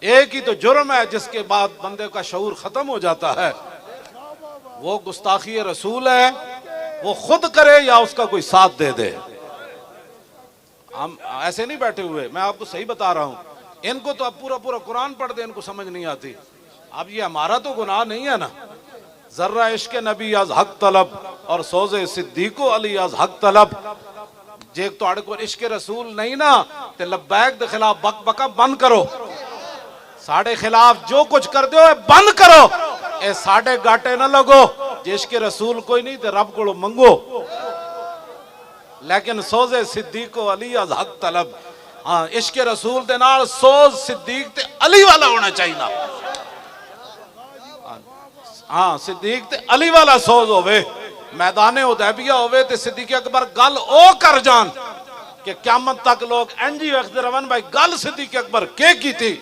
एक ही तो जुर्म है जिसके बाद बंदे का शऊर खत्म हो जाता है, वो गुस्ताखी रसूल है। वो खुद करे या उसका कोई साथ दे दे। हम ऐसे नहीं बैठे हुए, मैं आपको सही बता रहा हूं। इनको तो अब पूरा पूरा कुरान पढ़ दे, इनको समझ नहीं आती। अब ये हमारा तो गुनाह नहीं है ना। जर्रा इश्क नबी आज हक तलब और सोजे सिद्दीको अली आज हक तलब। जे तुहाडे कोल इश्क रसूल नहीं ना ते लब्बैक दे खिलाफ बक बका बंद करो। साढ़े खिलाफ जो कुछ कर दो बंद करो। ए साढ़े गाटे ना लगो। जे इश्क रसूल कोई नहीं ते रब को मंगो। लेकिन सोजे सिद्दीको अली आज हक तलब। हाँ, इश्क रसूल दे नाल सोज सिद्दीक ते अली वाला होना चाहिए ना। हाँ, सिद्दीक ते अली वाला सोज होवे। मैदाने हुदैबिया होवे ते सिद्दीक अकबर गल ओ कर जान कि क़यामत तक लोग एंजी वखदे रवन भाई गल सिद्दीक अकबर के की थी।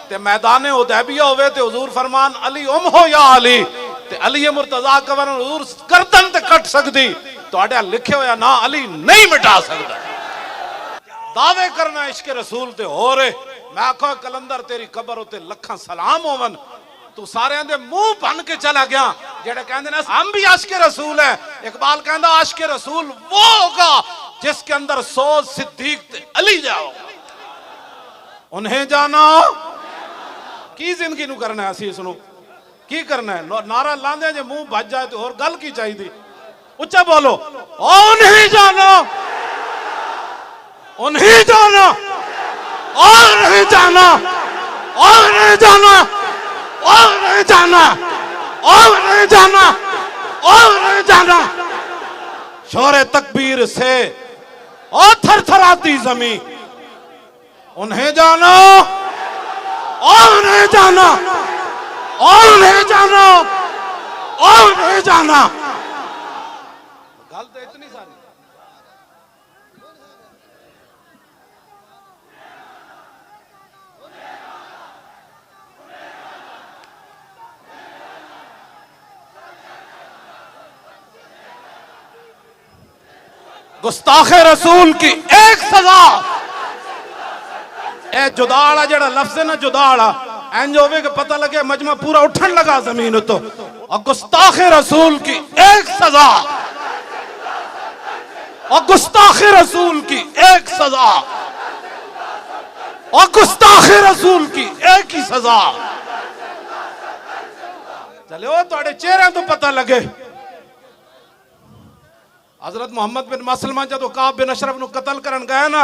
ते मैदाने हुदैबिया होवे ते हुजूर फरमान अली उम हो या अली ते अली मुर्तजा कवर हुजूर गर्दन ते कट सकदी। तुहाडे लिखे होया ना अली नहीं मिटा सकदा। दावे करना इश्क रसूल ते हो रे। मैं आखो कलंदर तेरी कबर उते लखां सलाम होवन। तू सारे दे मुंह बन के चला गया जेड़े कहंदे ने हम भी आशिक रसूल है। इकबाल कहंदा आशिक रसूल वो होगा जिसके अंदर सोज सिद्दीक ते अली जाओ। उन्हें जाना की जिंदगी नु करना है। असी इसनु की करना है। नारा लांदे जे मुंह बज जाए तो और गल की चाहिए। उच्चा बोलो उन्हें जाना, उन्हें जाना और नहीं जाना और नहीं जाना और नहीं जाना और नहीं जाना और नहीं जाना। शोरे तकबीर से और थरथराती जमीन। उन्हें जाना और नहीं जाना और नहीं जाना और नहीं जाना। गल तो इतनी सारी। गुस्ताखे रसूल की एक सजा। ए जुदाड़ा जड़ा लफ्ज है ना जुदाड़ा इंज होवे के पता लगे मजमा पूरा उठन लगा जमीन तो। और गुस्ताखे रसूल की एक सजा और गुस्ताखे रसूल की एक सजा और गुस्ताखे रसूल की एक ही सजा। चलो तुहाडे चेहरे तो पता लगे। हजरत मोहम्मद बिन मसलमा जो काब बिन अशरफ नु कतल करन गया ना,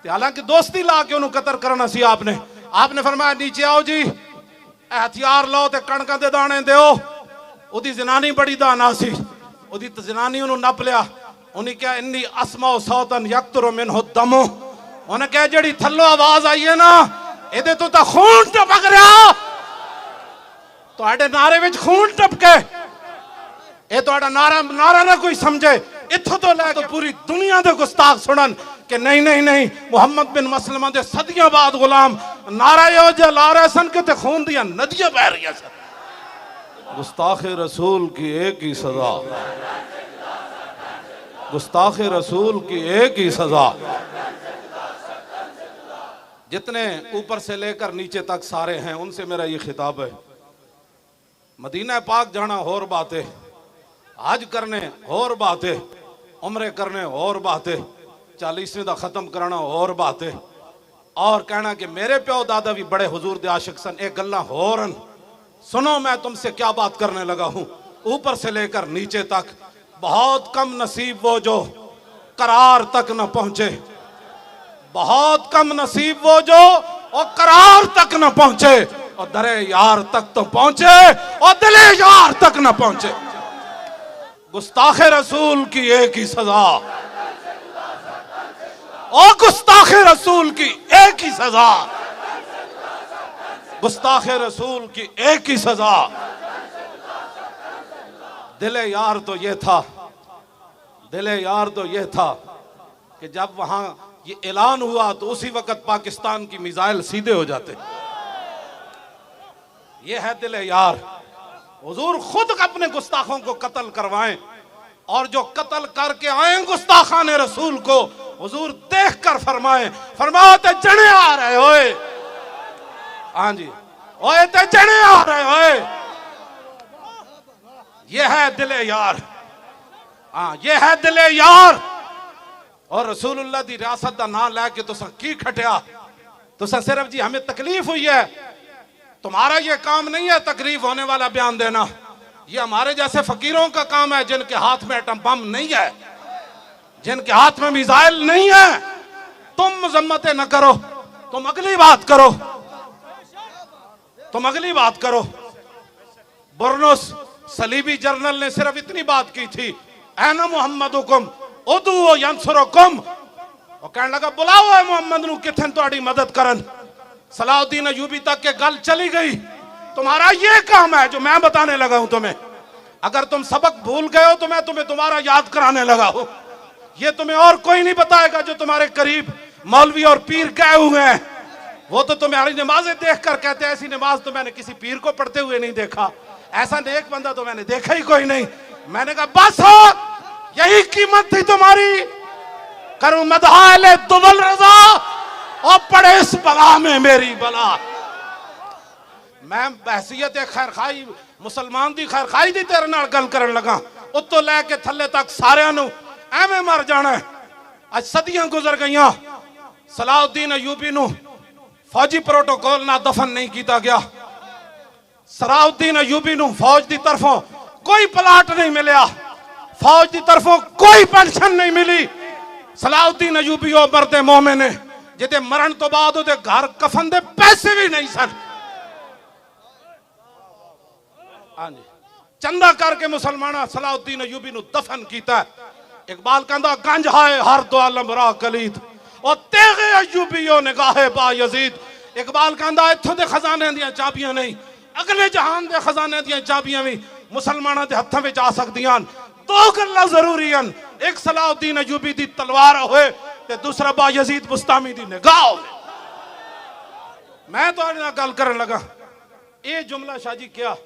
हालांकि दोस्ती ला के उन्होंने कतल करना सी। आपने फरमाया नीचे आओ जी, हथियार लो ते कणकां दे दाने दो। उदी जनानी बड़ी दाना सी। उदी जनानी उन्होंने नप लिया। उन्हें क्या इन्नी असमाओ सौतन यक्तुरु मिन्हु दमो। उन्हें क्या जड़ी थल्लो आवाज आई है ना एदे तो खून टपक रहा। तुहाडे नारे विच खून टपके। ये तुहाडा नारा नारा ना कोई समझे। इत्थों तो लैके तो पूरी दुनिया दे गुस्ताख सुनन कि नहीं नहीं नहीं मोहम्मद बिन मसलमा दे सदियां बाद गुलाम नारा यो जे ला रहे सन कि ते खून दियां नदियां बह रही सन। गुस्ताखे रसूल की एक ही सजा। गुस्ताखे रसूल की एक ही सजा। जितने ऊपर से लेकर नीचे तक सारे हैं उनसे मेरा ये खिताब है। मदीना पाक जाना और बात है, हज करने और बात है, उम्रे करने और बात है, 40वें दा खत्म करना और बात है। और कहना कि मेरे प्यो दादा भी बड़े हुजूर दे आशिक सन। एक गल्ला होरन सुनो, मैं तुमसे क्या बात करने लगा हूं। ऊपर से लेकर नीचे तक बहुत कम नसीब वो जो करार तक न पहुंचे। बहुत कम नसीब वो जो और करार तक न पहुंचे और दरे यार तक तो पहुंचे और दिले यार तक न पहुंचे। गुस्ताखे रसूल की एक ही सजा और गुस्ताखे रसूल की एक ही सजा। गुस्ताखे रसूल की एक ही सजा। दिले यार तो ये था, दिले यार तो ये था कि जब वहां ये ऐलान हुआ तो उसी वक्त पाकिस्तान की मिसाइल सीधे हो जाते। ये है दिले यार। हुजूर खुद अपने गुस्ताखों को कत्ल करवाएं और जो कत्ल करके आए गुस्ताखान रसूल को हुजूर देख कर फरमाएं, फरमाओ ते जने आ रहे होए। हाँ जी, ओए ते चने आ रहे ओए, ये है दिले यार। हाँ, ये है दिले यार। और रसूलुल्लाह दी रियासत दा नाम लैके तुसा की खटिया? तुसा सिर्फ जी हमें तकलीफ हुई है, तुम्हारा ये काम नहीं है तकलीफ होने वाला बयान देना। ये हमारे जैसे फकीरों का काम है जिनके हाथ में एटम बम नहीं है, जिनके हाथ में मिसाइल नहीं है। तुम मजम्मतें न करो, तुम अगली बात करो, तुम अगली बात करो। बुरनुस सलीबी जर्नल ने सिर्फ इतनी बात की थी, ऐना मुहम्मदुकुम उदू यंसुरुकुम। और कहने लगा बुलाओ है मोहम्मद नू किथन तुम्हारी मदद करन। सलाउद्दीन अयूबी तक के गल चली गई। तुम्हारा ये काम है जो मैं बताने लगा हूं तुम्हें। अगर तुम सबक भूल गए हो तो मैं तुम्हें दोबारा याद कराने लगा हूं। ये तुम्हें और कोई नहीं बताएगा जो तुम्हारे करीब मौलवी और पीर गए हुए हैं। वो तो तुम्हारी नमाजें देख कर कहते हैं ऐसी नमाज तो मैंने किसी पीर को पढ़ते हुए नहीं देखा, ऐसा नेक बंदा तो मैंने देखा ही कोई नहीं। मैंने कहा बस हो, यही कीमत थी तुम्हारी। करूं मदहाले दुबल रजा और पड़े इस बला में मेरी बला। मैं बहसीयत खैर खाई मुसलमान दी खैर खाई दी तेरे नाल गल करन लगा। उत्तों लैके थल्ले तक सारियां नू एवें मर जाना है। आज सदियां गुजर गईयां, सलाउद्दीन अयूबी नू फौजी प्रोटोकॉल ना दफन नहीं किया गया। सलाउद्दीन अयूबी नू फौज की तरफों कोई प्लाट नहीं मिलया, फौज की तरफों कोई पेंशन नहीं मिली। सलाउद्दीन अयूबी ओ मरदे मोमिन ने जिते मरण तो बाद उहदे घर कफन दे पैसे भी नहीं सन। हाँ जी, चंदा करके मुसलमाना सलाउद्दीन अयूबी नू दफन किया। इकबाल कहंदा गंज हाय हर दो आलम रा कलीद और तेगे अयूबीओ निगाहे बा यजीद। इकबाल कहंदा इत्थों दे खजाने दियां चाबियां नहीं, अगले जहान दे खजाने दियां चाबियां भी मुसलमाना दे हत्थां विच आ सकदियां। दो गल्लां जरूरी हन, एक सलाउद्दीन अयूबी दी तलवार होए ते दूसरा बा यजीद बुस्तामी दी निगाह होवे। मैं तो आज गल करन लगा ये जुमला शाजी क्या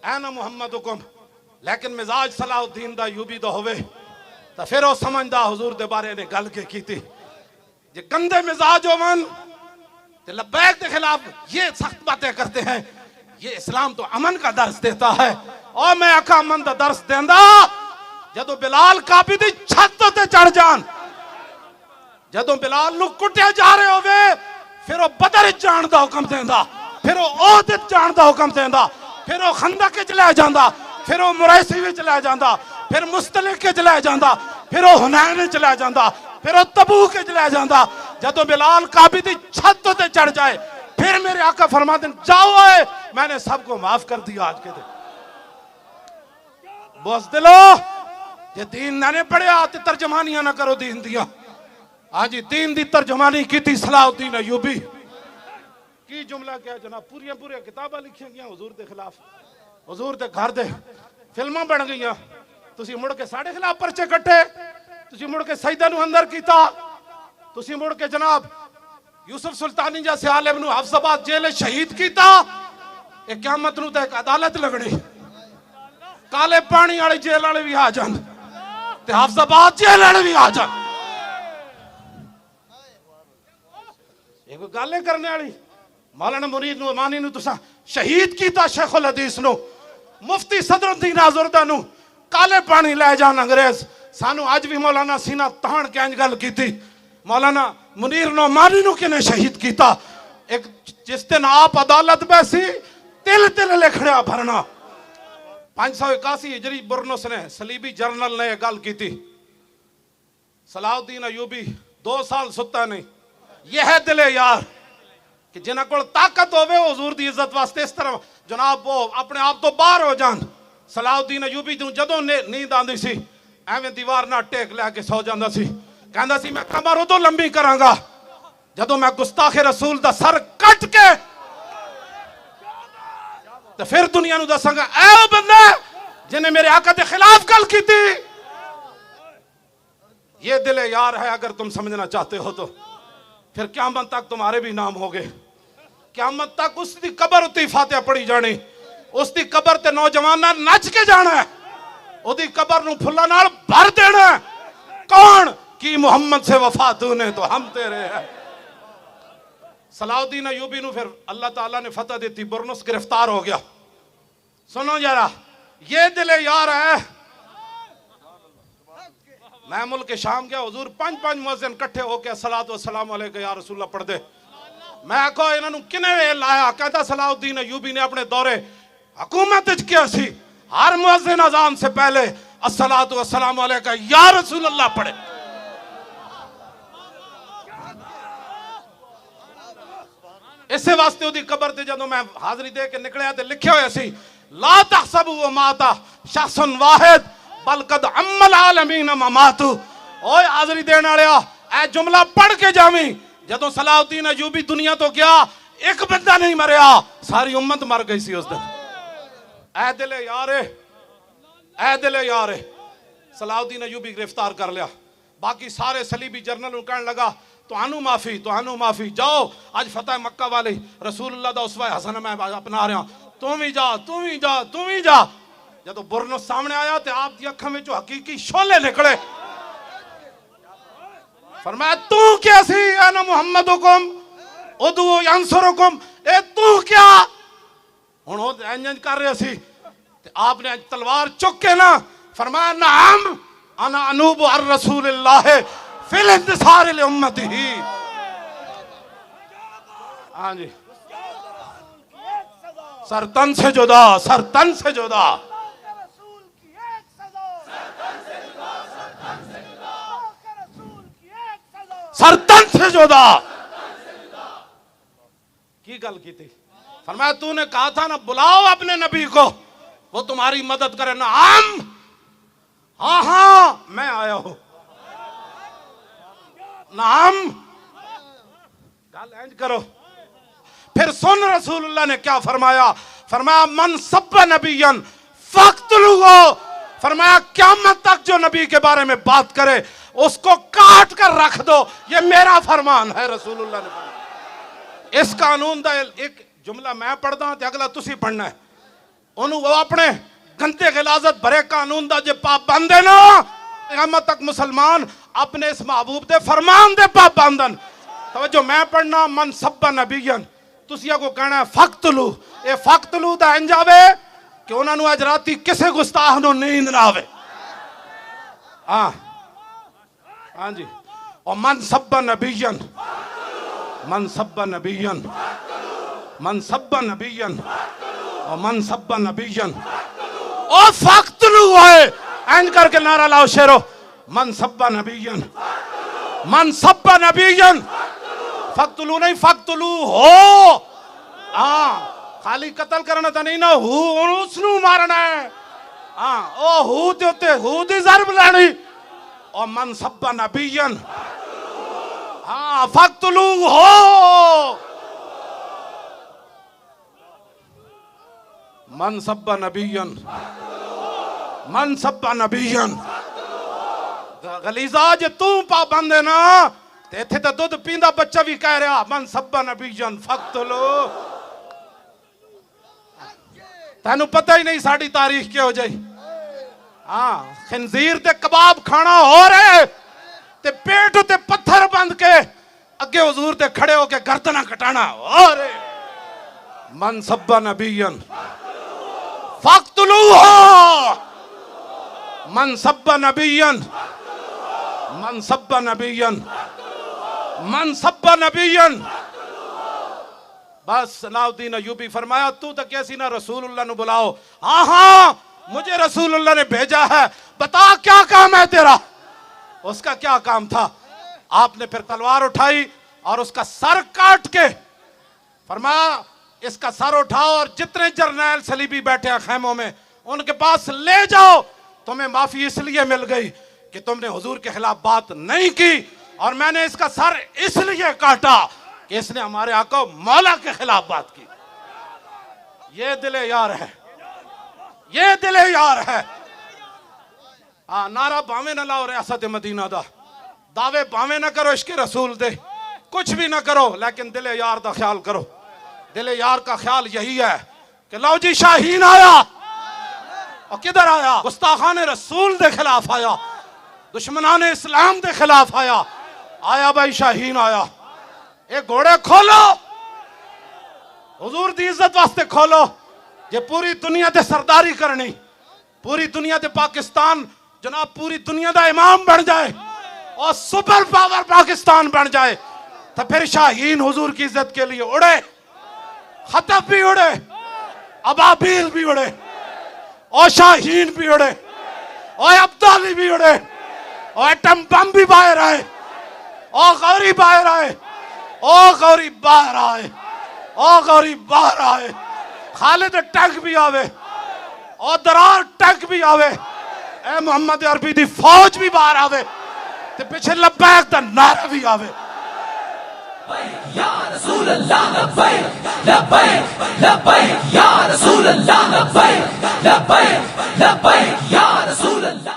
ऐना मुहम्मदुकुम, लेकिन मिजाज सलाउद्दीन दा अयूबी दा होवे तो फिर वो समझदा हुजूर दे बारे ने गल के कीती। जे गंदे मिजाज होवन ते लब्बैक के खिलाफ ये सख्त बातें करते हैं। ये इस्लाम तो अमन का दर्स देता है और मैं आका अमन का दर्स देंदा जदों बिलाल काबी दी छत ते चढ़ जान, जदों बिलाल नू कुटिया जा रहे होवे फिर वो बदर जान दा हुक्म देंदा, फिर वो ओहद जान दा हुक्म देंदा, फिर वो खंदक च ले जांदा, फिर वो मुरैसी विच ले जांदा, फिर मुस्तलिक च ले जांदा, फिर वो हुनैन च ले जांदा, फिर वो तबूक च ले जांदा। जदों बिलाल काबी दी छत ते चढ़ जाए फिर मेरे आका फरमाते हैं जाओ है मैंने सबको माफ कर दिया। आज के दिन बस दिलो ये दीन ना पढ़िया तो तर्जमानियां ना करो दीन दिया। आज दीन दी तर्जमानी की थी सलाउद्दीन अयूबी की जुमला क्या जनाब, पूरी पूरी किताबां लिखिया गई हुजूर के खिलाफ, हुजूर के घर दे फिल्मां बन गई, तुसी मुड़ के साढ़े खिलाफ परचे कट्टे, तुसी मुड़ के सईदा नू अंदर कीता, तुसी मुड़ के जनाब यूसुफ सुल्तानी जैसे आलिम नू हफ्साबाद जेल शहीद किया। एक क़यामत नू तो एक अदालत लगनी, काले पानी वाली जेल वाले भी आ जान ते हफ्साबाद जेल वाले भी आ जान। एक गल करने वाली मौलाना मुरीद नुमानी नू तुसा शहीद किया, शेखुल हदीस नू मुफ्ती सदरुद्दीन आजुर्दा नू काले पानी ले जान अंग्रेज। सानू अज भी मौलाना सीना तान के इंज गल की मौलाना मुनीर नोमानी नू किने शहीद किया। एक जिस दिन आप अदालत बैसी तिल तिल लिखड़ा भरना। 581 हिजरी बुरनुस ने सलीबी जर्नल ने गल की थी। सलाउद्दीन अयूबी 2 साल सुता नहीं। यह है दिले यार कि जिन्हां कोल ताकत होवे हुजूर दी इज्जत वास्ते इस तरह जनाब वो अपने आप तो बाहर हो जान। सलाउद्दीन अयूबी नूं जदों नींद आंदी सी एवें दीवार ना टेक लैके सौ जांदा सी। कहंदा सी मैं कमर उदों लंबी करांगा जदों मैं गुस्ताखे रसूल दा सर कट के तो फिर दुनिया नूं दसांगा ऐ बंदा जिन्हें मेरे आका के खिलाफ गल की थी। ये दिले यार है अगर तुम समझना चाहते हो तो फिर क़यामत तक तुम्हारे भी नाम हो गए। क़यामत तक उसकी कबर उत्ते फातिहा पढ़ी जानी, उसकी कबर ते नौजवाना नच के जाना है, उसकी कबर नूं फुल्लां नाल भर देना है। कौन की मोहम्मद से वफा तूने तो हम तेरे हैं। सलाउद्दीन अयूबी नु फिर अल्लाह ताला ने फतह दी, बुरनुस गिरफ्तार हो गया। सुनो जरा, ये दिले यार है। मैं मुल्क शाम गया, हुजूर 5-5 मुअज्जिन इकट्ठे होके अस्सलातु वस्सलाम अलैका या रसूलल्लाह पढ़ दे। मैं आखो इन्होंने किने वे लाया, कहता सलाउद्दीन अयूबी ने अपने दौरे हुकूमत च किया सी, हर मुअज्जिन अजान से पहले अस्सलातु वस्सलाम अलैका या रसूलल्लाह पढ़े। इसे वास्ते उदी कबर ते जदों मैं हाजरी दे के निकलिया ते लिखिया होया सी, ला तहसबु व माता शख्सन वाहिद बल कद अम्मल आलमीन ममातु। ओए हाजरी देने वालिया, ए जुमला पढ़ के जावी, जदों सलाउद्दीन अयूबी दुनिया तो गया एक बंदा नहीं मरिया, सारी उम्मत मर गई सी उस दिन। ए दिले यारे, ए दिले यारे, सलाउद्दीन अयूबी गिरफ्तार कर लिया। बाकी सारे सलीबी जर्नल कहने लगा तुहानू माफी, तुहानू माफी, जाओ आज फतेह मक्का वाली रसूलुल्लाह दा उसवा हसन मैं अपना रहा, तू भी जा, तू भी जा, तू भी जा। जब बुरनुस सामने आया तो आप दी अखां विचों हकीकी शोले निकले। फरमाया तू क्या सी, अना मुहम्मद हुकुम उदू यंसुरुकुम, ए तू क्या। हुण ओ इंज कर रहे सी ते आपने तलवार चुक के ना फरमाया नाम अना अनूब अर रसूलिल्लाह फिल इंतसार ले उम्मती ही। हाँ जी, सर तन से जुदा, सर तन से जुदा, सर तन से जुदा। की गल की थी? फरमाया तूने कहा था ना बुलाओ अपने नबी को, वो तुम्हारी मदद करे ना। हम हाँ हाँ मैं आया हूं। नाम गाल इंज करो। फिर सुन रसूलुल्लाह ने क्या फरमाया, फरमाया मन सब्बा नबियन फक्तलुहु, फरमाया क़यामत तक जो नबी के बारे में बात करे उसको काट कर रख दो, ये मेरा फरमान है। रसूलुल्लाह ने फरमाया इस कानून का एक जुमला मैं पढ़दा ते अगला तुसी पढ़ना है। ओनू वो अपने गंदे गिलाजत भरे कानून का जो पाबंद है ना, क़यामत तक मुसलमान अपने इस महबूब दे फरमान दे पाबंदन। तवज्जो मैं पढ़ना, मन सब्बा नबियन, तुसिया को कहना फक्तलू। ये फक्तलू दा इंज आवे कि उन्होंने अज राती किसी गुस्ताख नूं नींद ना आवे। हाँ हाँ जी, और मन सब्बा नबियन, मन सब्बा नबियन, मन सब्बा नबियन, और मन सब्बा नबियन और फक्तलू है। इंज करके नारा लाओ शेरो, मन सब्बा नबियन, मन सब्बा नबियन, फक्तलू नहीं फक्तलू हो। हाँ खाली कत्ल करना तो नहीं ना, उसनू मारना है। हाँ ओ हू ते उत्ते हू दी ज़रब लानी। और मन सब्बा नबियन, हाँ फक्तलू हो। मन सब्बा नबियन, मन सब्बा नबियन। गलीजा जे तू पाबंद है ना ते इत्थे तो दूध पींदा बच्चा भी कह रहा मन सब्बा नबियन फक्तलू। तेनू पता ही नहीं साड़ी तारीख क्या हो जाए। हाँ खंजीर ते कबाब खाना हो रहे ते पेट ते पत्थर बंद के अगे हुजूर ते खड़े होके गर्दना कटाना हो रहे। मन सब्बा नबियन फक्तलू हो, मन सब्बा नबियन, मन सब्बा नबियन, मन सब्बा नबियन। बस सलाउद्दीन अयूबी फरमाया तू तो कैसी ना रसूलुल्लाह ने बुलाओ। हाँ हाँ मुझे रसूलुल्लाह ने भेजा है, बता क्या काम है तेरा। उसका क्या काम था? आपने फिर तलवार उठाई और उसका सर काट के फरमाया इसका सर उठाओ और जितने जर्नैल सलीबी बैठे हैं खैमों में उनके पास ले जाओ। तुम्हें माफी इसलिए मिल गई कि तुमने हुजूर के खिलाफ बात नहीं की, और मैंने इसका सर इसलिए काटा कि इसने हमारे आका मौला के खिलाफ बात की। ये दिले यार है, ये दिले यार है। हाँ नारा भावे न लाओ रियासत मदीना दा, दावे भावे न करो इश्क रसूल दे, कुछ भी न करो, लेकिन दिले यार दा ख्याल करो। दिले यार का ख्याल यही है कि लो जी शाहीन आया। और किधर आया? गुस्ताखान रसूल दे खिलाफ आया, दुश्मनान इस्लाम दे खिलाफ आया। आया भाई शाहीन आया। एक घोड़े खोलो। हुजूर दी इज्जत वास्ते खोलो जे पूरी दुनिया ते सरदारी करनी, पूरी दुनिया ते पाकिस्तान जनाब पूरी दुनिया दा इमाम बन जाए और सुपर पावर पाकिस्तान बन जाए तो फिर शाहीन हुजूर की इज्जत के लिए उड़े, खतब भी उड़े, अबाबील भी उड़े, और शाहीन भी उड़े, और अब्दाली भी उड़े, और एटम बम भी बाहर आए, और गौरी बाहर आए, और गौरी बाहर आए, और गौरी बाहर आए, खालिद टैंक भी आवे, और दरार टैंक भी आवे, ए मोहम्मद अरबी दी फौज भी बाहर आवे, ते पीछे लब्बैक दा नारा भी आवे। या रसूल अल्लाह लब्बैक लब्बैक लब्बैक या रसूल अल्लाह लब्बैक लब्बैक लब्बैक या रसूल अल्लाह।